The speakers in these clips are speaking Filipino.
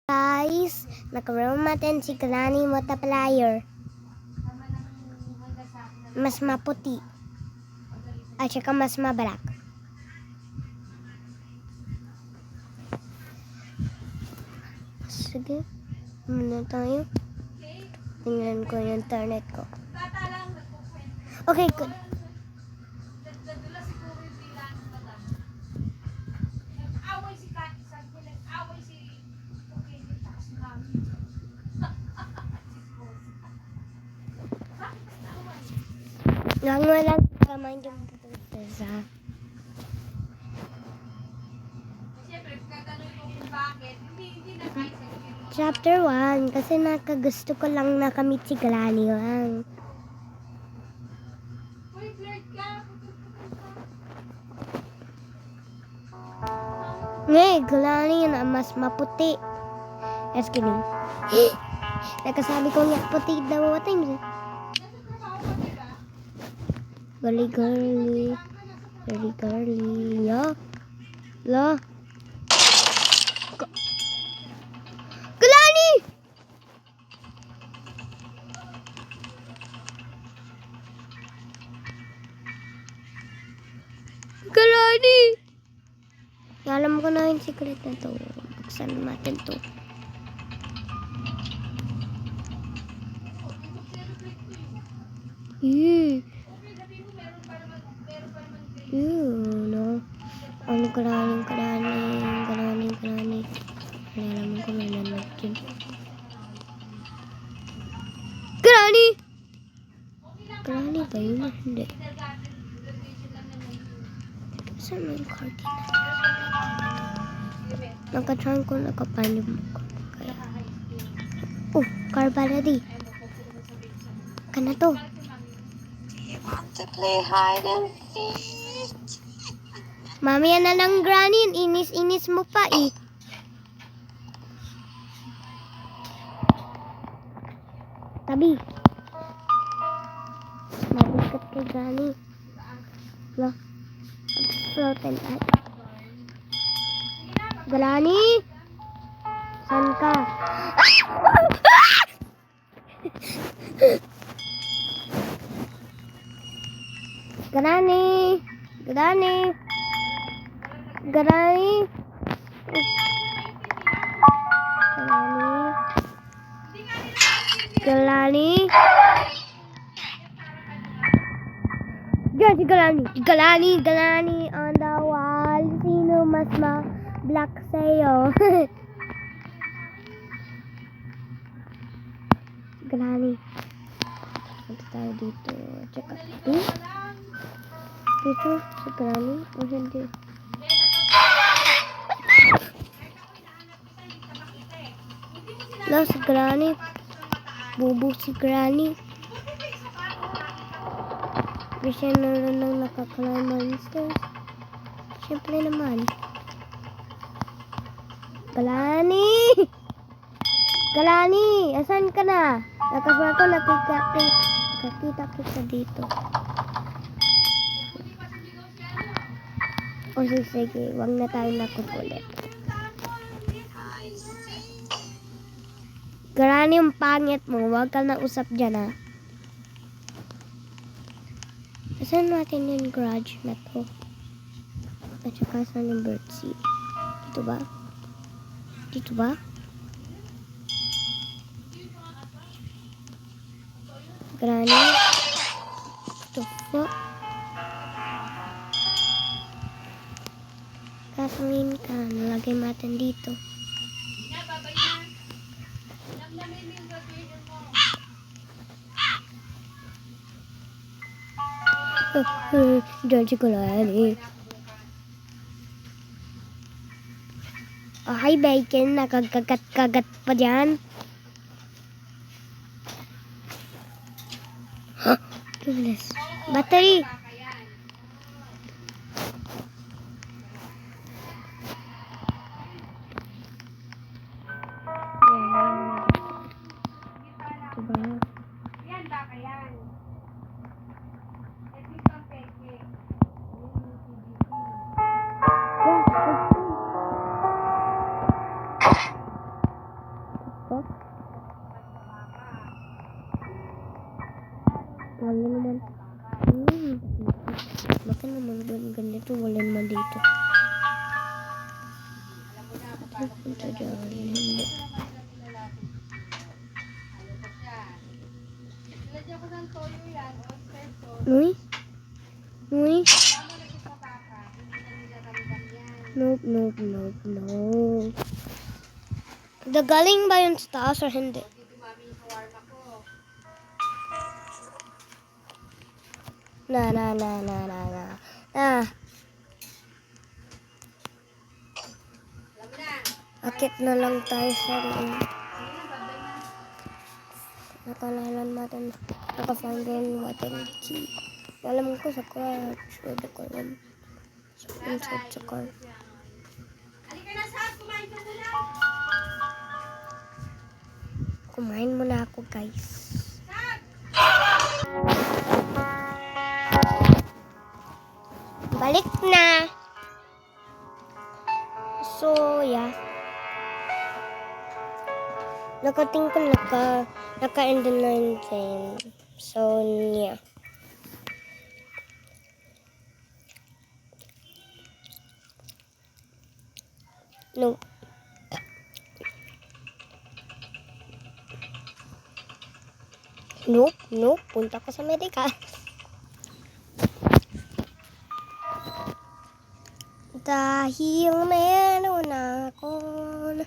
Guys, nakaroon natin si Granny Multiplier. Mas maputi. At saka mas mabalak. Sige, muna tayo. Tingnan ko yung internet ko. Okay, good. Lang walang kamay yung butas, ha? Chapter 1, kasi nakagusto ko lang nakamit si Granny lang. Granny na mas maputi. Just kidding. Nakasabi ko nga puti daw times. Girly girly. Very girly. La. Granny! Granny! Alam ko na yung secret na to. Buksan natin to. No. Ang Granny. Alam ko na naman dyan. Granny ba yun? Hindi. Saan mo yung card na? Nakatry ko nakapanyo mo ko. Kaya. Oh, Carbaladi. Kana to. You want to play hide and seek? Mami, yan na lang, Granny. Inis mo pa eh. Tabi. Mabigat kay Granny. Lo. Floaten at. Granny? Saan ka? Granny? Diyan si Granny on the wall. Sino mas ma-black sa'yo? Granny. Punta tayo dito. Tsaka dito. Dito si Granny. O hindi. Si Granny. Bubo si Granny. Kasi nalang nakakalang monsters. Siyempre naman. Granny! Asan ka na? Nakasama ko nakikita kita dito. O sige, wag na tayo nakukulit. Granny, yung pangit mo. Wag ka na usap dyan, ha? Saan natin yung garage na to? At saka saan yung birdseed? Dito ba? Granny? Ito po. Kasangin ka. Nalagay natin dito. Diyan si Granny. Oh, hi Bacon. Nakagagat-kagat pa dyan. Huh? Goodness. Battery. ko. Wala naman. Bakit naman ganito? Wala naman dito. Punta dyan. Hindi. Uy? Uy? Nope, nope, nope, nope. Galing ba yun sa taas or hindi? Na. Akit na lang tayo sa room. Nakalalan natin. Nakafind natin key. Alam ko sa crouch. Pwede ko alam. Inside sa car. Kumain muna ako, guys. Balik na. So, yeah. Nakating ko naka-end na yung game. So, yeah. No. Nope. Punta ko sa Amerika. Dahil meron akong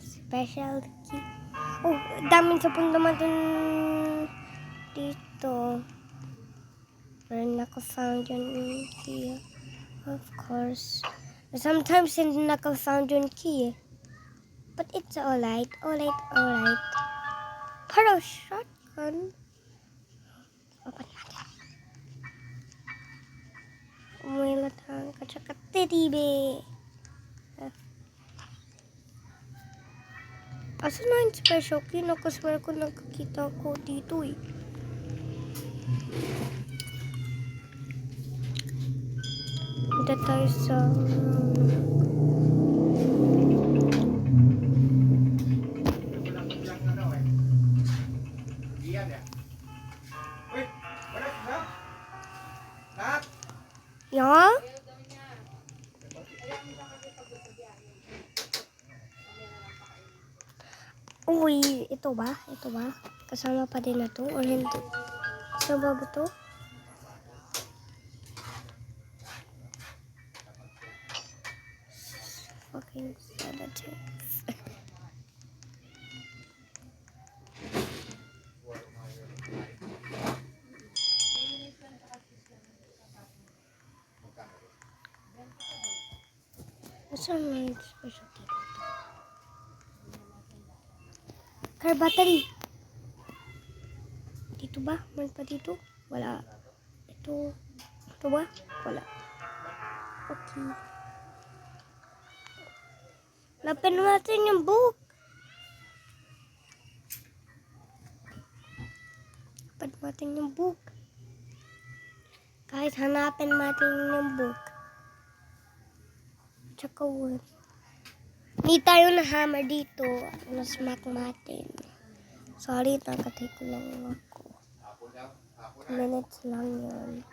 special key. Oh, daming sapon naman dito. Pero naka-found yun key. Of course. Sometimes hindi naka-found yun key. But it's alright. Pero shotgun. Open natin. Umilatang ka teddy bear. Asa na yung special key? Nakaswear ko nakakita ko dito eh. Punta tayo sa... Yeah? Uy, ito ba? Kasama pa din na to or hindi? Kasama ba to? Fucking sedative. Saan na yung special key? Car battery. Dito ba? Meron pa dito? Wala. Ito ba? Wala. Okay. Hanapin natin yung book. Kahit hanapin natin yung book. Tsaka wood. Hindi tayo na hammer dito. Na-smack natin. Sorry, nakatay ko lang ako. 2 minutes lang yun.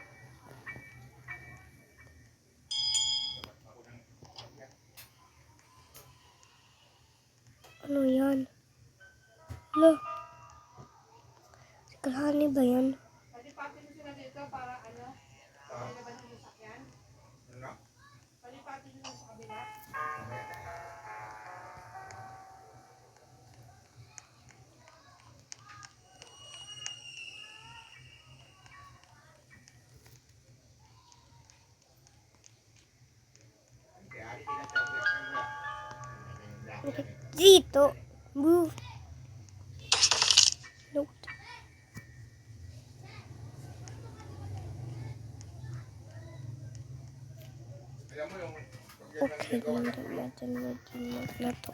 Ano yan? Hala. Sikalhani ba yan? Palipatin mo sila dito para ano? Palilaban ng sasakyan? Palipatin mo sa kabila? Dito. Move. Nope. Okay, nandun natin mag-inag na to.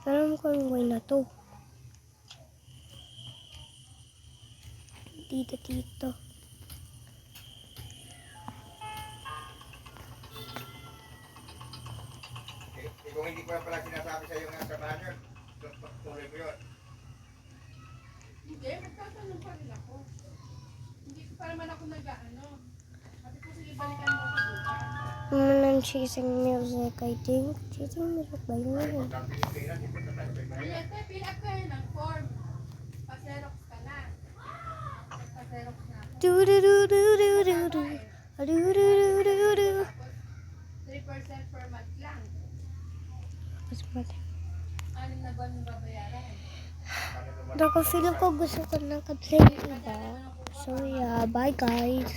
Alam ko yung way na to. Dito. ko na pala sinasabi sa iyo nga samahan yun. Tuloy mo yun. Hindi, magtatanong pa rin ako. Hindi pa naman ako nag-ano. Sabi ko, sige, balikan mo ako bukas. I'm chasing music, I think. Chasing music ba yun? Hindi, fill up kayo ng form. Pa-xerox ka na. Pa-xerox na ako. Do do do do do do do. Do do do do do. 3% per month lang. Mas mati. 6 na buwan yung babayaran. Dako, feeling ko gusto ko ng ka-train iba. So yeah, bye guys.